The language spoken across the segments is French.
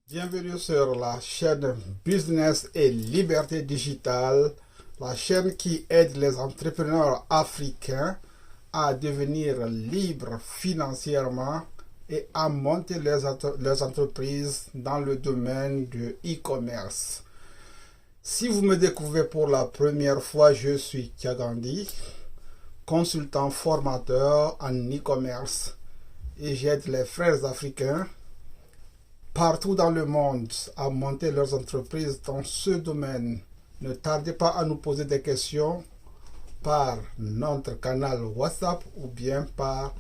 Bienvenue sur la chaîne Business et Liberté Digitale, la chaîne qui aide les entrepreneurs africains à devenir libres financièrement et à monter leurs entreprises dans le domaine du e-commerce. Si vous me découvrez pour la première fois, je suis Tiagandi, consultant formateur en e-commerce et j'aide les frères africains partout dans le monde à monter leurs entreprises dans ce domaine. Ne tardez pas à nous poser des questions par notre canal WhatsApp ou bien par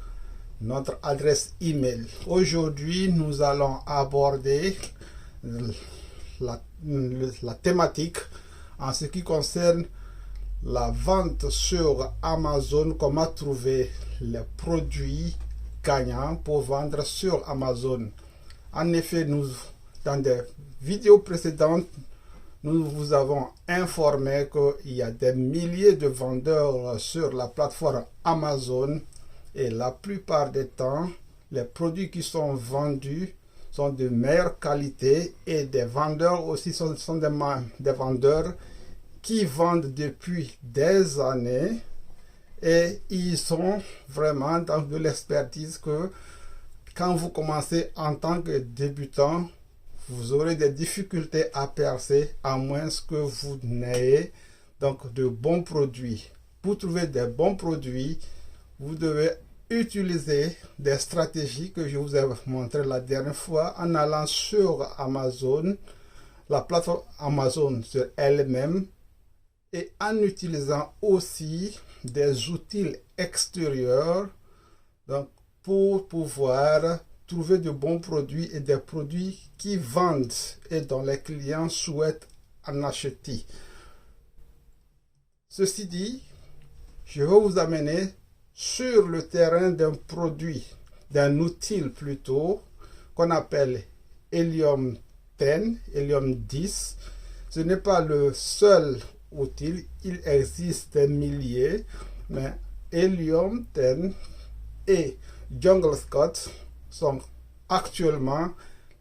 notre adresse email. Aujourd'hui, nous allons aborder la thématique en ce qui concerne la vente sur Amazon, comment trouver les produits gagnants pour vendre sur Amazon. En effet, dans des vidéos précédentes, nous vous avons informé qu'il y a des milliers de vendeurs sur la plateforme Amazon et la plupart des temps, les produits qui sont vendus sont de meilleure qualité et des vendeurs aussi sont des vendeurs qui vendent depuis des années et ils sont vraiment dans de l'expertise que quand vous commencez en tant que débutant, vous aurez des difficultés à percer à moins que vous n'ayez donc de bons produits. Pour trouver des bons produits, vous devez utiliser des stratégies que je vous ai montrées la dernière fois en allant sur Amazon, la plateforme Amazon sur elle-même et en utilisant aussi des outils extérieurs donc pour pouvoir trouver de bons produits et des produits qui vendent et dont les clients souhaitent en acheter. Ceci dit, je vais vous amener sur le terrain d'un produit, d'un outil plutôt, qu'on appelle Helium 10, Helium 10. Ce n'est pas le seul outil, il existe des milliers, mais Helium 10 et Jungle Scout sont actuellement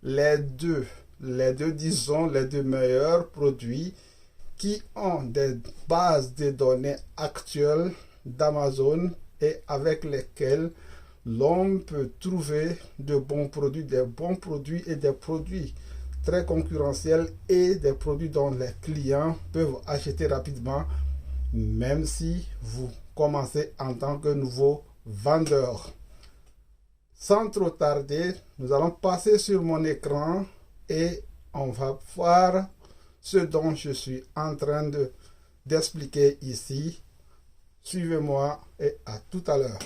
les deux meilleurs produits qui ont des bases de données actuelles d'Amazon et avec lesquelles l'on peut trouver de bons produits, des bons produits et des produits très concurrentiels et des produits dont les clients peuvent acheter rapidement même si vous commencez en tant que nouveau vendeur. Sans trop tarder, nous allons passer sur mon écran et on va voir ce dont je suis en train d'expliquer ici. Suivez-moi et à tout à l'heure.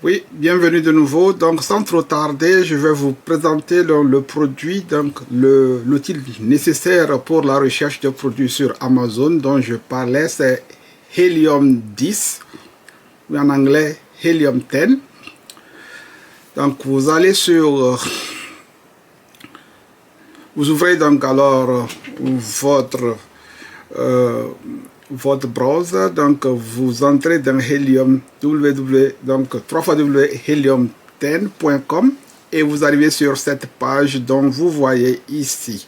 Oui, bienvenue de nouveau. Donc, sans trop tarder, je vais vous présenter le produit, donc l'outil nécessaire pour la recherche de produits sur Amazon dont je parlais, c'est Helium 10. En anglais Helium 10. Donc vous allez sur vous ouvrez donc alors votre browser, donc vous entrez dans Helium donc www.helium10.com et vous arrivez sur cette page dont vous voyez ici.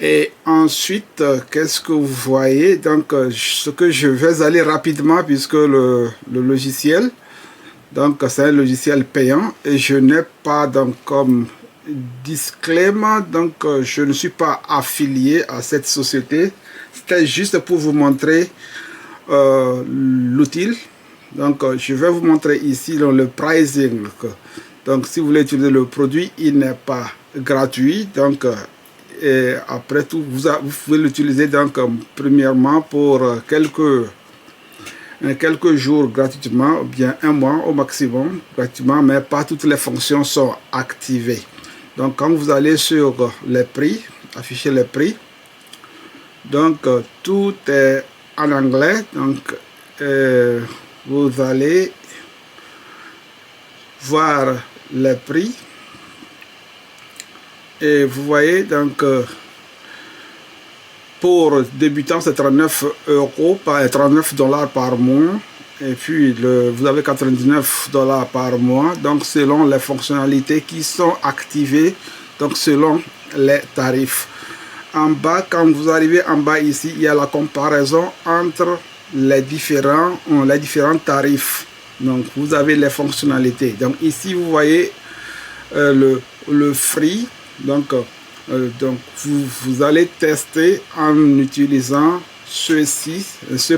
Et ensuite, qu'est-ce que vous voyez? Donc, ce que je vais aller rapidement puisque le logiciel, donc c'est un logiciel payant et je n'ai pas donc comme disclaimer, donc je ne suis pas affilié à cette société. C'était juste pour vous montrer l'outil. Donc, je vais vous montrer ici le pricing. Donc, si vous voulez utiliser le produit, il n'est pas gratuit. Donc, et après tout, vous pouvez l'utiliser donc premièrement pour quelques jours gratuitement, ou bien un mois au maximum gratuitement, mais pas toutes les fonctions sont activées. Donc quand vous allez sur les prix, afficher les prix, donc tout est en anglais, donc vous allez voir les prix. Et vous voyez donc pour débutants c'est 39 $, $39 par mois Et puis vous avez 99 $ par mois, donc selon les fonctionnalités qui sont activées, donc selon les tarifs. En bas, quand vous arrivez en bas ici, il y a la comparaison entre les différents tarifs. Donc vous avez les fonctionnalités. Donc ici vous voyez le free. Donc vous allez tester en utilisant ce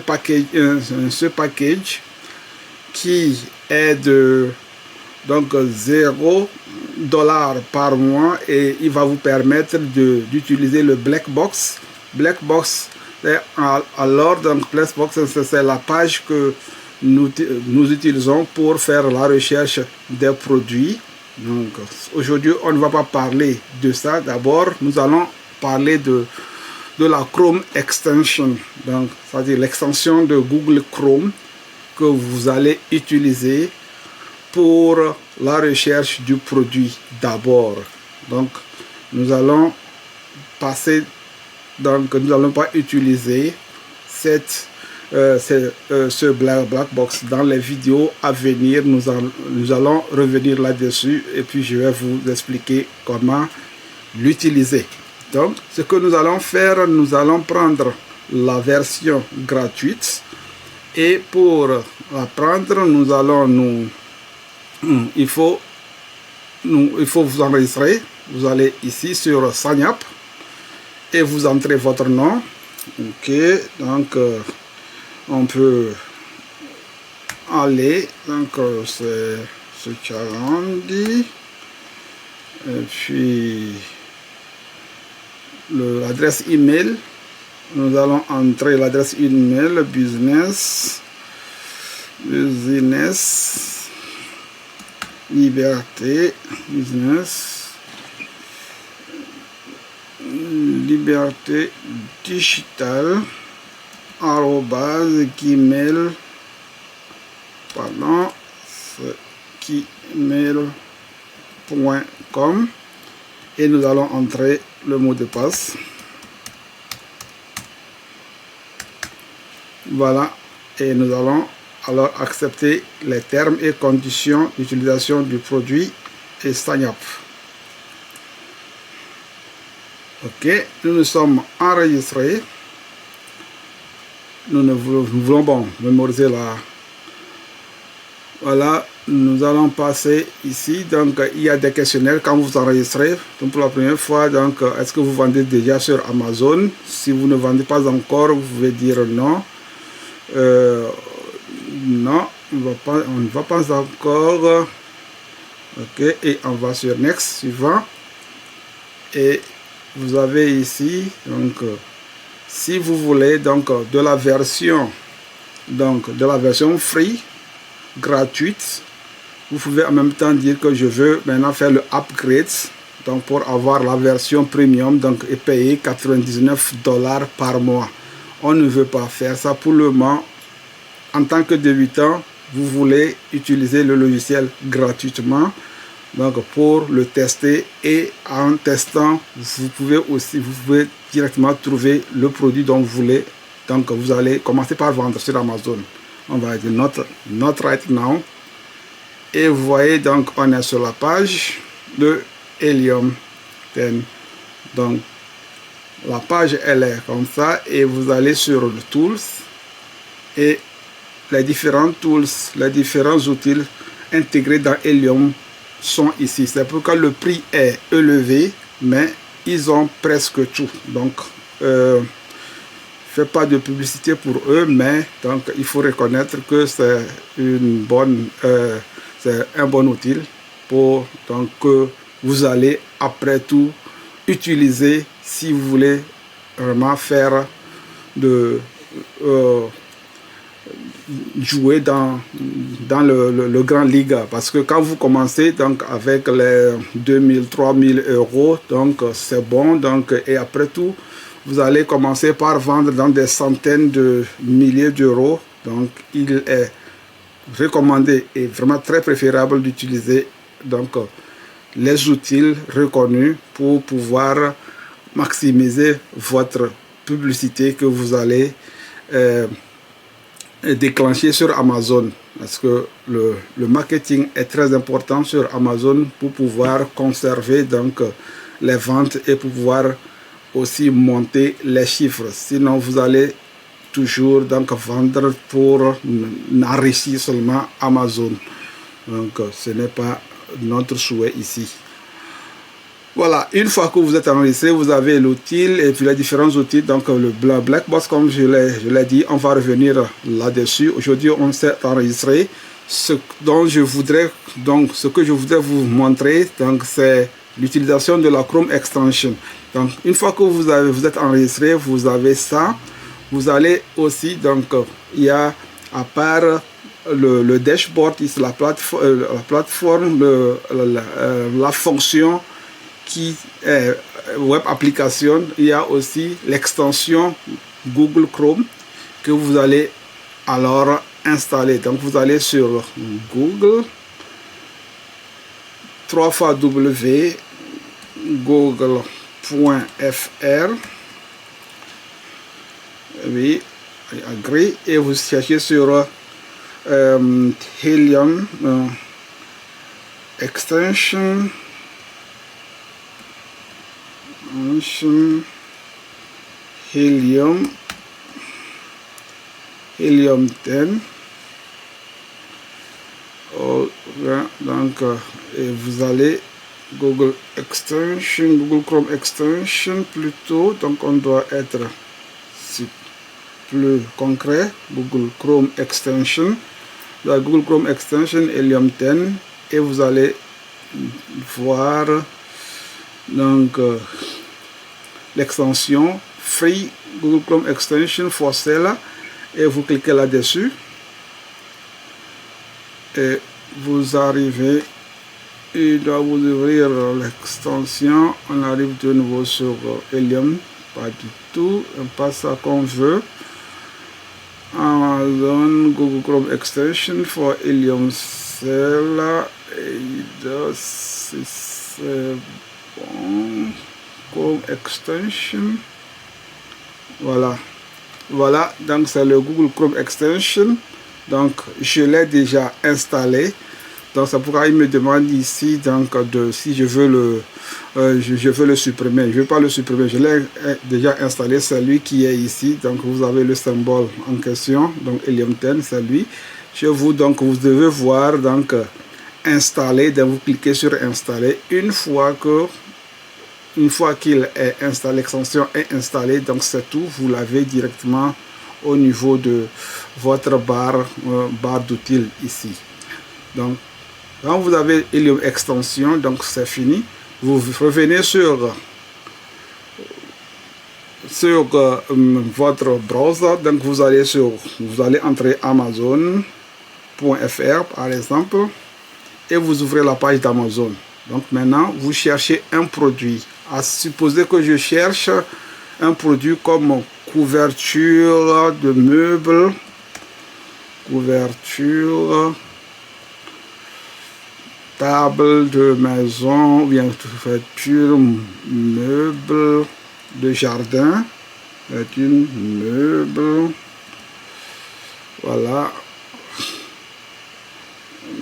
package qui est de donc 0 $ par mois, et il va vous permettre d'utiliser le Black Box. Black Box, alors donc Black Box, c'est la page que nous utilisons pour faire la recherche des produits. Donc aujourd'hui on ne va pas parler de ça. D'abord nous allons parler de la Chrome Extension, donc c'est-à-dire l'extension de Google Chrome que vous allez utiliser pour la recherche du produit d'abord. Donc nous allons passer, donc nous n'allons pas utiliser ce black box dans les vidéos à venir. Nous allons revenir là-dessus et puis je vais vous expliquer comment l'utiliser. Donc ce que nous allons faire, nous allons prendre la version gratuite, et pour la prendre nous allons il faut vous enregistrer. Vous allez ici sur Sign Up et vous entrez votre nom. Ok, donc on peut aller, donc c'est ce challenge, et puis l'adresse email, nous allons entrer l'adresse email business liberté digital gmail.com, et nous allons entrer le mot de passe. Voilà, et nous allons alors accepter les termes et conditions d'utilisation du produit et sign up. Ok, nous sommes enregistrés. Nous voulons mémoriser la. Voilà, nous allons passer ici. Donc il y a des questionnaires quand vous enregistrez. Donc pour la première fois, donc est-ce que vous vendez déjà sur Amazon? Si vous ne vendez pas encore, vous pouvez dire non. Non, on ne va pas encore. Ok, et on va sur Next, suivant. Et vous avez ici, donc si vous voulez donc de la version free, gratuite, vous pouvez en même temps dire que je veux maintenant faire le upgrade, donc pour avoir la version premium, donc et payer 99 $ par mois. On ne veut pas faire ça pour le moment. En tant que débutant, vous voulez utiliser le logiciel gratuitement, donc pour le tester, et en testant vous pouvez directement trouver le produit dont vous voulez. Donc vous allez commencer par vendre sur Amazon. On va dire not right now, et vous voyez donc on est sur la page de Helium 10. Donc la page elle est comme ça, et vous allez sur le tools, et les différents tools, les différents outils intégrés dans Helium sont ici. C'est pourquoi le prix est élevé, mais ils ont presque tout. Donc fais pas de publicité pour eux, mais donc il faut reconnaître que c'est un bon outil pour donc que vous allez après tout utiliser si vous voulez vraiment faire jouer dans le grand ligue, parce que quand vous commencez donc avec les 2000 3000 euros, donc c'est bon, donc et après tout vous allez commencer par vendre dans des centaines de milliers d'euros. Donc il est recommandé et vraiment très préférable d'utiliser donc les outils reconnus pour pouvoir maximiser votre publicité que vous allez déclencher sur Amazon, parce que le marketing est très important sur Amazon pour pouvoir conserver donc les ventes et pour pouvoir aussi monter les chiffres. Sinon vous allez toujours donc vendre pour enrichir seulement Amazon. Donc ce n'est pas notre souhait ici. Voilà, une fois que vous êtes enregistré, vous avez l'outil et puis les différents outils. Donc le Black Box, comme je l'ai dit, on va revenir là-dessus. Aujourd'hui, on s'est enregistré. Ce que je voudrais vous montrer, donc c'est l'utilisation de la Chrome Extension. Donc une fois que vous êtes enregistré, vous avez ça. Vous allez aussi, donc il y a à part le dashboard, la plateforme, la fonction qui est web application, il y a aussi l'extension Google Chrome que vous allez alors installer. Donc vous allez sur Google, www.google.fr, oui, agree, et vous cherchez sur Helium extension Helium 10. Donc et vous allez Google Chrome Extension plutôt, donc on doit être plus concret. Google Chrome Extension, la Google Chrome Extension Helium 10, et vous allez voir donc l'extension Free Google Chrome Extension for Sale, et vous cliquez là-dessus et vous arrivez, il doit vous ouvrir l'extension. On arrive de nouveau sur Helium, pas du tout, on passe à qu'on veut. Amazon Google Chrome Extension for Helium Sale, c'est bon. Chrome Extension, voilà, donc c'est le Google Chrome Extension. Donc je l'ai déjà installé, donc c'est pourquoi il me demande ici donc si je veux le supprimer. Je ne veux pas le supprimer, je l'ai déjà installé, c'est lui qui est ici. Donc vous avez le symbole en question, donc Helium 10, c'est lui. Vous devez voir donc installer, donc vous cliquez sur installer. Une fois qu'il est installé, l'extension est installée, donc c'est tout, vous l'avez directement au niveau de votre barre d'outils ici. Donc quand vous avez Helium extension, donc c'est fini. Vous revenez sur votre browser, donc vous allez entrer Amazon.fr par exemple, et vous ouvrez la page d'Amazon. Donc maintenant vous cherchez un produit. À supposer que je cherche un produit comme couverture de meubles, couverture, table de maison, ou bien couverture, meuble de jardin, meuble, voilà,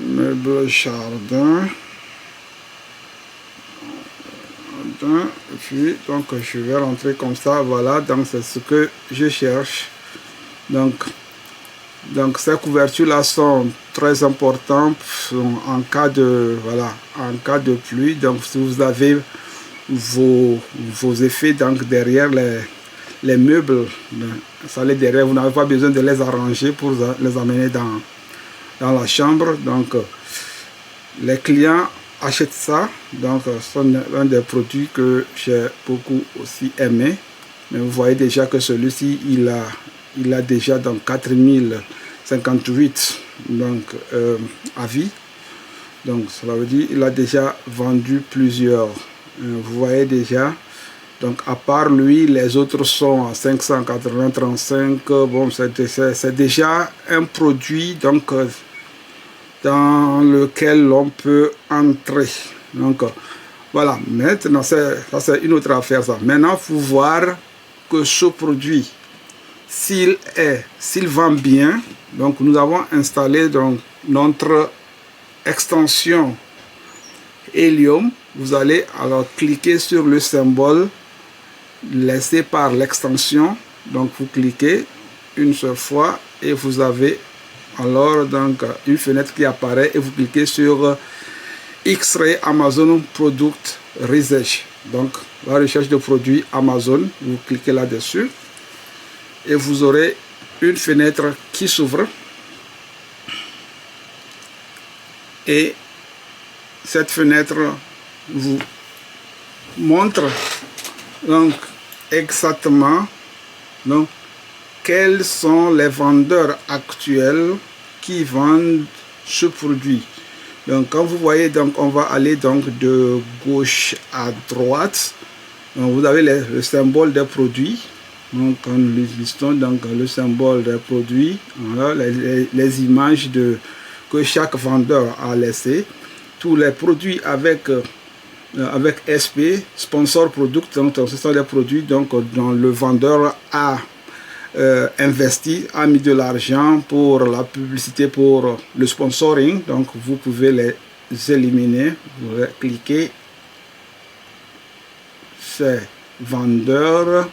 meuble jardin. Et puis donc je vais rentrer comme ça, voilà, donc c'est ce que je cherche. Donc ces couvertures là sont très importantes en cas de pluie. Donc si vous avez vos effets donc derrière les meubles, ça les derrière, vous n'avez pas besoin de les arranger pour les amener dans la chambre. Donc les clients achètent ça, donc c'est un des produits que j'ai beaucoup aussi aimé. Mais vous voyez déjà que celui-ci il a déjà donc 4058 donc avis, donc cela veut dire il a déjà vendu plusieurs. Vous voyez déjà, donc à part lui les autres sont à 580-35. Bon, c'est déjà un produit donc dans lequel l'on peut entrer. Donc voilà, maintenant ça c'est une autre affaire ça. Maintenant il faut voir que ce produit s'il vend bien, donc nous avons installé donc notre extension Helium. Vous allez alors cliquer sur le symbole laissé par l'extension. Donc vous cliquez une seule fois et vous avez alors donc une fenêtre qui apparaît et vous cliquez sur X-Ray Amazon Product Research. Donc la recherche de produits Amazon, vous cliquez là-dessus et vous aurez une fenêtre qui s'ouvre et cette fenêtre vous montre donc exactement donc quels sont les vendeurs actuels qui vendent ce produit. Donc quand vous voyez, donc on va aller donc de gauche à droite. Donc, vous avez le symbole des produits. Donc quand nous listons donc le symbole des produits, voilà, les images que chaque vendeur a laissé. Tous les produits avec SP, sponsor product, donc ce sont des produits donc dont le vendeur a investi, a mis de l'argent pour la publicité, pour le sponsoring. Donc vous pouvez les éliminer. Vous cliquez ces vendeurs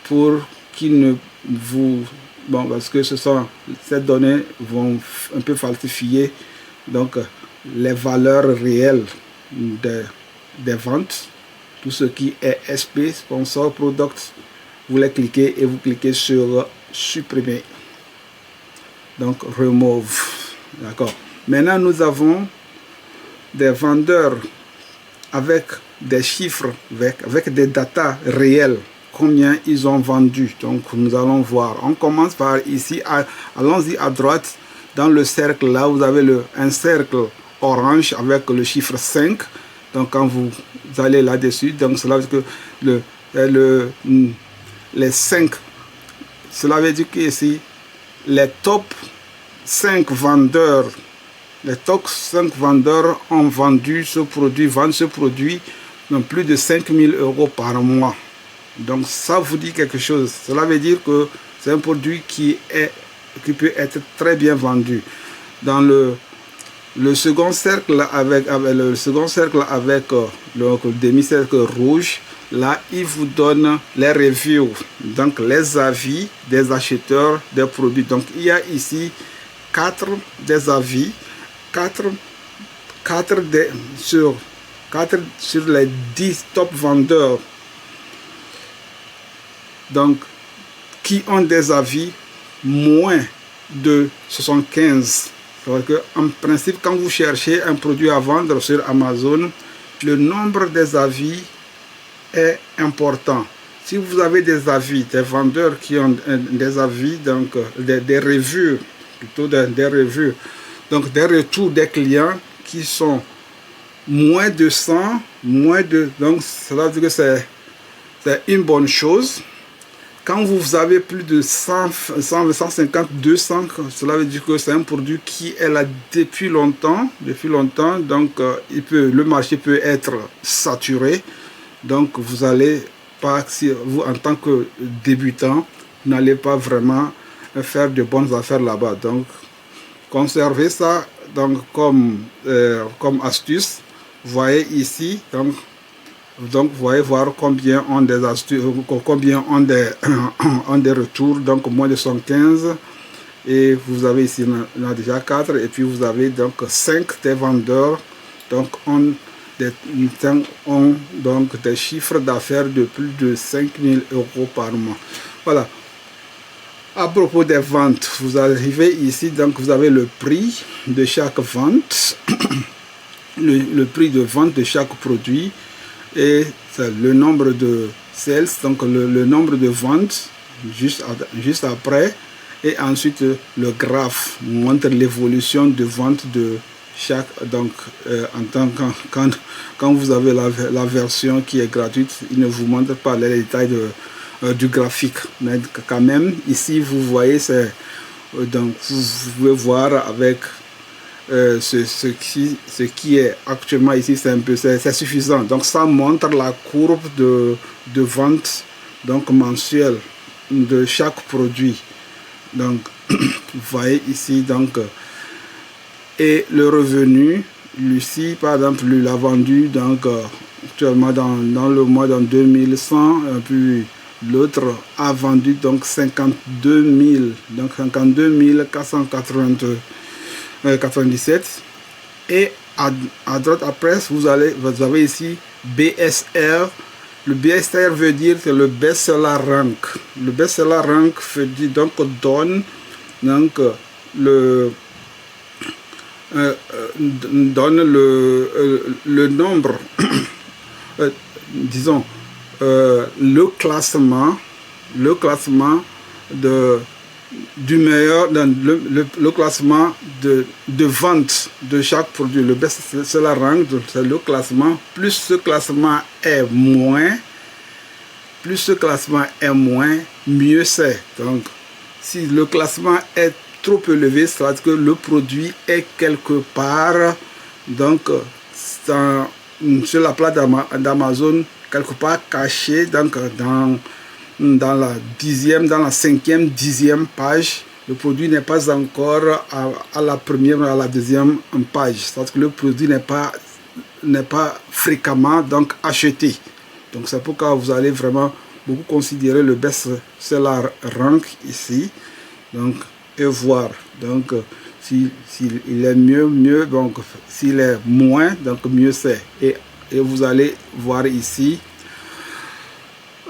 pour qu'ils ne vous... Bon, parce que ces données vont un peu falsifier donc les valeurs réelles des ventes. Tout ce qui est SP, sponsor product, vous les cliquez et vous cliquez sur supprimer. Donc remove. D'accord. Maintenant nous avons des vendeurs avec des chiffres, avec des datas réelles, combien ils ont vendu. Donc nous allons voir. On commence par ici, allons-y à droite, dans le cercle là, vous avez un cercle orange avec le chiffre 5. Donc quand vous allez là-dessus, donc cela veut dire que les 5, cela veut dire que ici, les top 5 vendeurs, ont vendu ce produit, vendent ce produit dans plus de 5 000 € par mois. Donc ça vous dit quelque chose. Cela veut dire que c'est un produit qui peut être très bien vendu. Dans le second cercle avec le demi-cercle rouge, là il vous donne les reviews, donc les avis des acheteurs des produits. Donc il y a ici 4 des avis, 4 sur les 10 top vendeurs donc qui ont des avis moins de 75. En principe, quand vous cherchez un produit à vendre sur Amazon, le nombre des avis est important. Si vous avez des avis, des vendeurs qui ont des avis, donc des revues, plutôt des revues, donc des retours des clients qui sont moins de 100, donc cela veut dire que c'est une bonne chose. Quand vous avez plus de 100, 150, 200, cela veut dire que c'est un produit qui est là depuis longtemps. Donc le marché peut être saturé. Donc vous allez pas, si vous en tant que débutant, n'allez pas vraiment faire de bonnes affaires là-bas. Donc conservez ça donc comme astuce. Vous voyez ici, donc vous allez voir combien ont des astuces, combien ont des retours, donc moins de 115. Et vous avez ici là déjà 4, et puis vous avez donc 5 des vendeurs donc ont donc des chiffres d'affaires de plus de 5 000 € par mois. Voilà. À propos des ventes, vous arrivez ici, donc vous avez le prix de chaque vente, le prix de vente de chaque produit, et le nombre de sales, donc le nombre de ventes juste après, et ensuite le graphe montre l'évolution de vente de chaque. Donc quand vous avez la version qui est gratuite, il ne vous montre pas les détails du graphique, mais quand même ici vous voyez, donc vous pouvez voir avec ce qui est actuellement ici, c'est suffisant. Donc ça montre la courbe de vente donc mensuelle. de chaque produit. Donc, vous voyez ici, donc, et le revenu, Lucie, par exemple, lui l'a vendu, donc, actuellement dans le mois de 2100, et puis l'autre a vendu donc 52 497. Et à droite après, vous avez ici BSR. Le BSR veut dire que le best seller rank. Le best seller rank veut dire, donc, donne donc donne le nombre disons le classement du meilleur, le classement de vente de chaque produit. Le best seller rank, c'est le classement. Plus ce classement est moins, mieux c'est. Donc, si le classement est trop élevé, c'est-à-dire que le produit est quelque part, donc, sur la place d'Amazon, quelque part caché, donc dans la 5e, 10e page. Le produit n'est pas encore à la première ou à la deuxième page. C'est-à-dire que le produit n'est pas fréquemment donc acheté. Donc c'est pourquoi vous allez vraiment beaucoup considérer le best seller rank ici. Donc, et voir. Donc, s'il est mieux, donc s'il est moins, donc mieux c'est. Et vous allez voir ici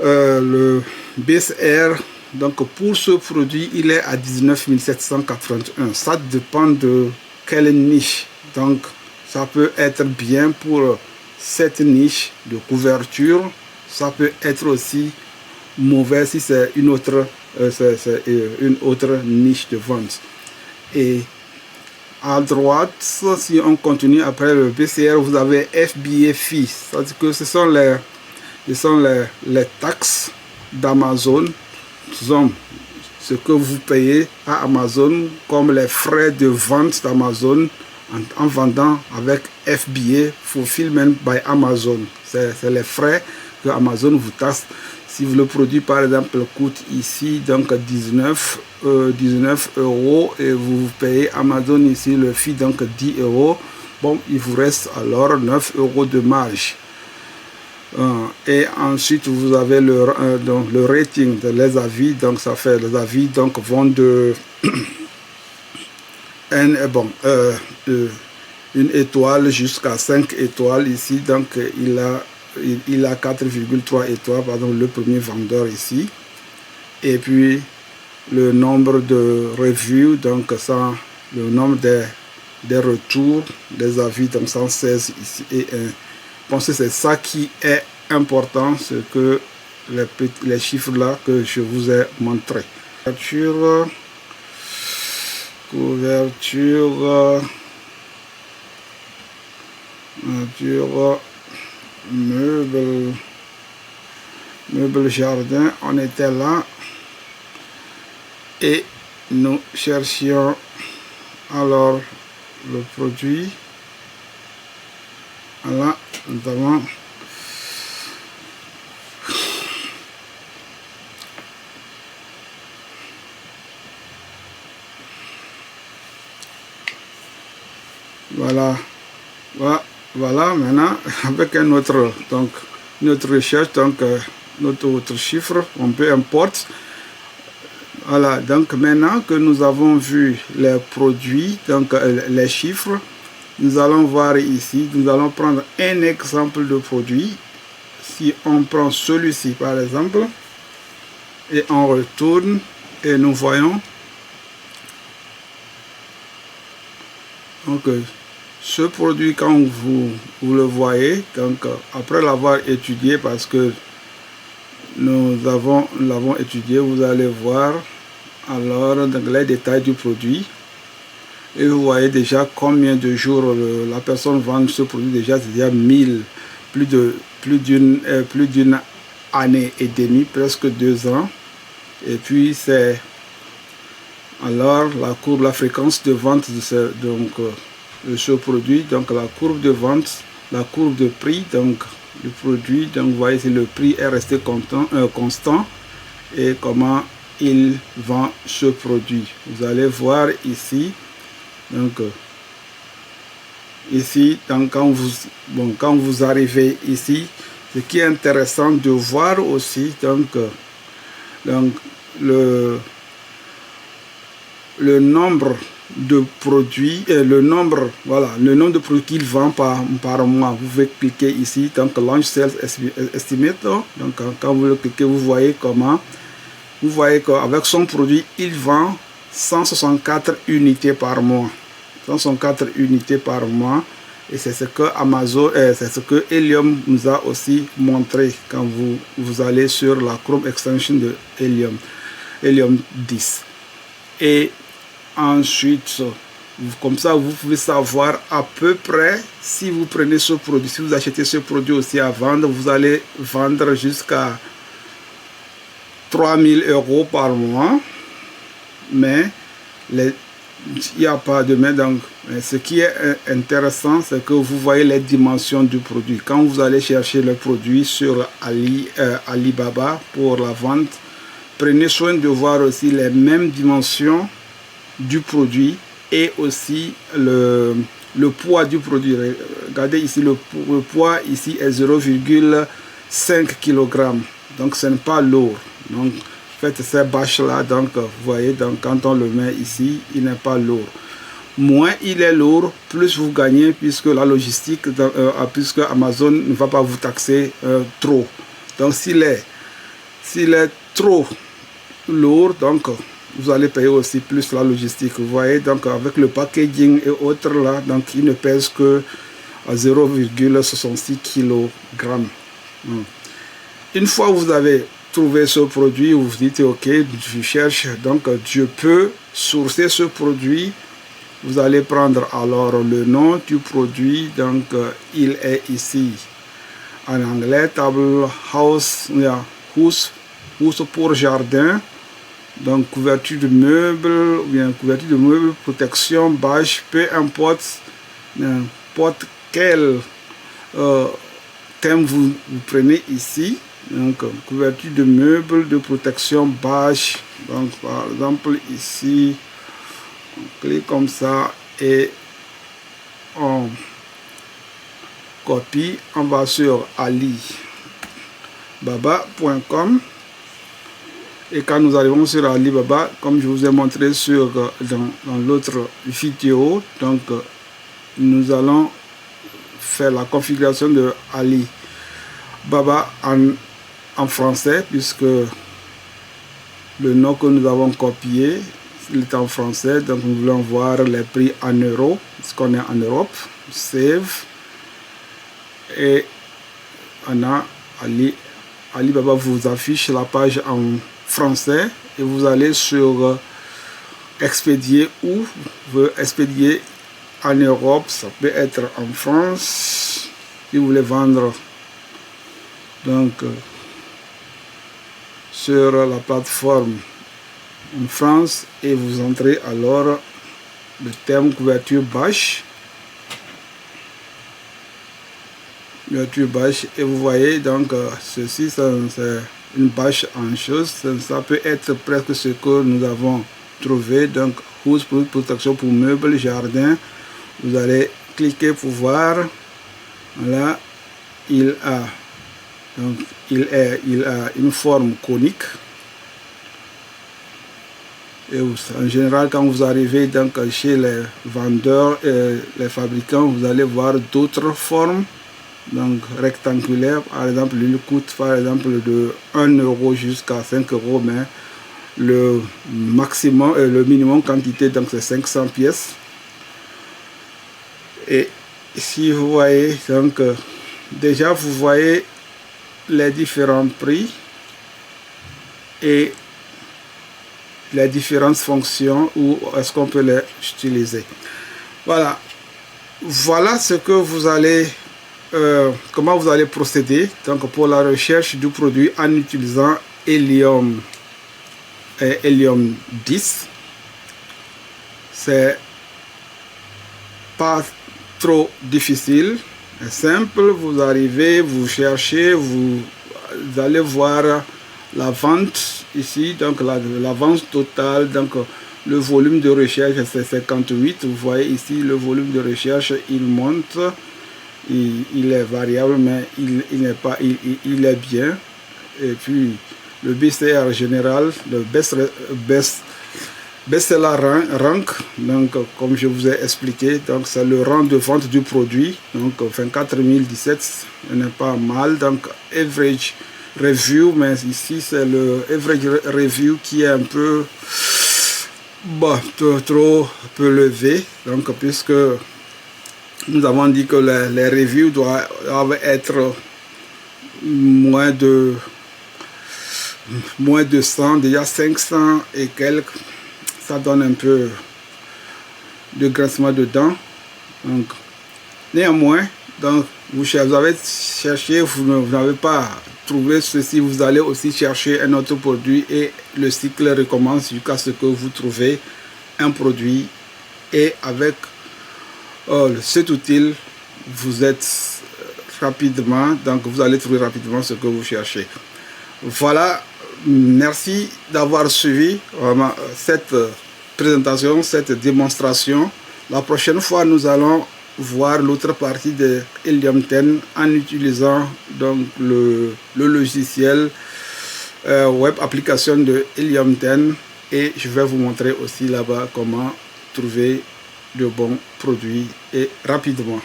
le BSR. Donc pour ce produit, il est à 19 781. Ça dépend de quelle niche. Donc ça peut être bien pour cette niche de couverture. Ça peut être aussi mauvais si c'est une autre niche de vente. Et à droite, si on continue après le BCR, vous avez FBA Fees. C'est-à-dire que ce sont les taxes d'Amazon, ce que vous payez à Amazon comme les frais de vente d'Amazon en vendant avec FBA, Fulfillment by Amazon. C'est les frais que Amazon vous taxe. Si le produit par exemple coûte ici donc 19 euros et vous payez Amazon ici le fee donc 10 euros, bon, il vous reste alors 9 euros de marge. Et ensuite vous avez le rating, les avis. Donc ça fait les avis donc vont de une étoile jusqu'à 5 étoiles ici. Donc il a 4,3 étoiles, pardon, le premier vendeur ici. Et puis le nombre de reviews, donc ça, le nombre des retours, des avis, donc 116 ici et 1. Bon, c'est ça qui est important, ce que les chiffres là que je vous ai montré. Couverture, meuble jardin, on était là et nous cherchions alors le produit. Voilà, notamment voilà maintenant avec un autre, donc notre recherche, donc notre autre chiffre, on peut importe. Voilà, donc maintenant que nous avons vu les produits, donc les chiffres, nous allons voir ici, nous allons prendre un exemple de produit. Si on prend celui-ci par exemple et on retourne et nous voyons donc ce produit, quand vous le voyez, donc après l'avoir étudié, parce que nous l'avons étudié, vous allez voir alors donc les détails du produit et vous voyez déjà combien de jours la personne vend ce produit. Déjà c'est déjà 1000, plus d'une année et demie, presque 2 ans. Et puis c'est alors la courbe, la fréquence de vente de ce produit, donc la courbe de vente, la courbe de prix, donc le produit, donc vous voyez si le prix est resté constant et comment il vend ce produit. Vous allez voir ici. Donc ici, donc, quand vous arrivez ici, ce qui est intéressant de voir aussi, donc le nombre de produits, le nombre de produits qu'il vend par mois. Vous pouvez cliquer ici, donc Launch Sales Estimate. Donc quand vous le cliquez, vous voyez qu'avec son produit, il vend 164 unités par mois. 164 unités par mois. Et c'est ce que Amazon, c'est ce que Helium nous a aussi montré quand vous allez sur la Chrome extension de Helium 10. Et ensuite, comme ça, vous pouvez savoir à peu près si vous prenez ce produit, si vous achetez ce produit aussi à vendre, vous allez vendre jusqu'à 3000 € par mois. Mais il n'y a pas de main. Donc, ce qui est intéressant, c'est que vous voyez les dimensions du produit. Quand vous allez chercher le produit sur Alibaba pour la vente, prenez soin de voir aussi les mêmes dimensions du produit et aussi le poids du produit. Regardez ici, le poids ici est 0,5 kg. Donc ce n'est pas lourd. Donc faites ces bâches là, donc vous voyez, donc quand on le met ici, il n'est pas lourd. Moins il est lourd, plus vous gagnez, puisque la logistique, puisque Amazon ne va pas vous taxer trop. Donc s'il est trop lourd, donc vous allez payer aussi plus la logistique. Vous voyez, donc avec le packaging et autres là, donc il ne pèse que à 0,66 kg. Une fois vous avez trouvé ce produit, vous vous dites ok, je cherche, donc je peux sourcer ce produit. Vous allez prendre alors le nom du produit, donc il est ici en anglais, table house, house pour jardin. Donc couverture de meubles, ou bien couverture de meubles, protection, bâche, peu importe n'importe quel thème vous prenez ici. Donc couverture de meubles, de protection, bâche. Donc par exemple ici, on clique comme ça et on copie, on va sur alibaba.com. Et quand nous arrivons sur Alibaba, comme je vous ai montré dans l'autre vidéo, donc nous allons faire la configuration de Alibaba en français, puisque le nom que nous avons copié, il est en français, donc nous voulons voir les prix en euros, puisqu'on est en Europe. Save. Et on a Alibaba vous affiche la page en français et vous allez sur expédier ou vous expédier en Europe, ça peut être en France si vous voulez vendre donc sur la plateforme en France, et vous entrez alors le terme couverture bâche. Et vous voyez donc ceci, c'est une bâche en chose. Ça peut être presque ce que nous avons trouvé. Donc housse pour protection pour meubles, jardin. Vous allez cliquer pour voir. Là il a une forme conique. Et en général, quand vous arrivez donc chez les vendeurs et les fabricants, vous allez voir d'autres formes. Donc rectangulaire, par exemple, il coûte par exemple de 1 € jusqu'à 5 €, mais le maximum, le minimum quantité, donc c'est 500 pièces. Et si vous voyez, donc déjà vous voyez les différents prix et les différentes fonctions où est-ce qu'on peut les utiliser. Voilà ce que vous allez comment vous allez procéder donc pour la recherche du produit en utilisant Helium 10. C'est pas trop difficile, c'est simple. Vous arrivez, vous cherchez, vous allez voir la vente ici, donc la vente totale, donc le volume de recherche c'est 58. Vous voyez ici le volume de recherche, il monte, il est variable, mais il n'est pas, il est bien. Et puis le BCR général, le bestseller rank, donc comme je vous ai expliqué, donc c'est le rang de vente du produit, donc 24 017, ce n'est pas mal. Donc average review, mais ici c'est le average review qui est un peu trop peu levé, donc puisque nous avons dit que les reviews doivent être moins de 100, déjà 500 et quelques, ça donne un peu de grincement de dents. Donc néanmoins, donc vous avez cherché, vous n'avez pas trouvé ceci, vous allez aussi chercher un autre produit et le cycle recommence jusqu'à ce que vous trouvez un produit, et avec cet outil vous êtes rapidement, donc vous allez trouver rapidement ce que vous cherchez. Voilà, merci d'avoir suivi vraiment cette présentation, cette démonstration. La prochaine fois, nous allons voir l'autre partie de Helium 10 en utilisant donc le logiciel web application de Helium 10, et je vais vous montrer aussi là-bas comment trouver de bons produits et rapidement.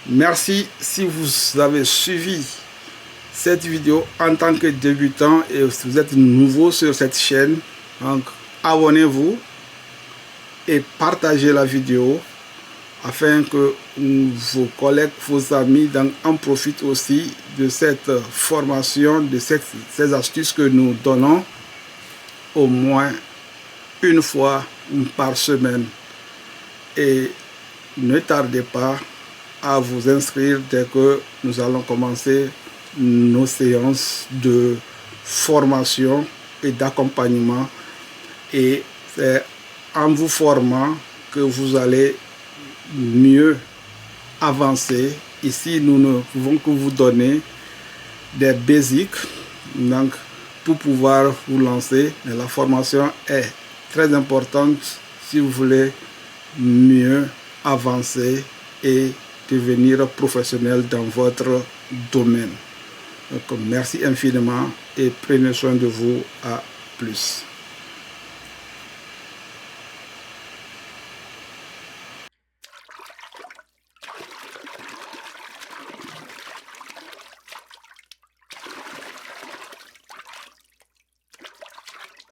Merci si vous avez suivi cette vidéo en tant que débutant, et si vous êtes nouveau sur cette chaîne, donc abonnez-vous et partagez la vidéo afin que vos collègues, vos amis en profitent aussi de cette formation, de ces astuces que nous donnons au moins une fois par semaine. Et ne tardez pas à vous inscrire dès que nous allons commencer nos séances de formation et d'accompagnement, et c'est en vous formant que vous allez mieux avancer. Ici nous ne pouvons que vous donner des basics donc pour pouvoir vous lancer, mais la formation est très importante si vous voulez mieux avancer et devenir professionnel dans votre domaine. Donc merci infiniment et prenez soin de vous. À plus.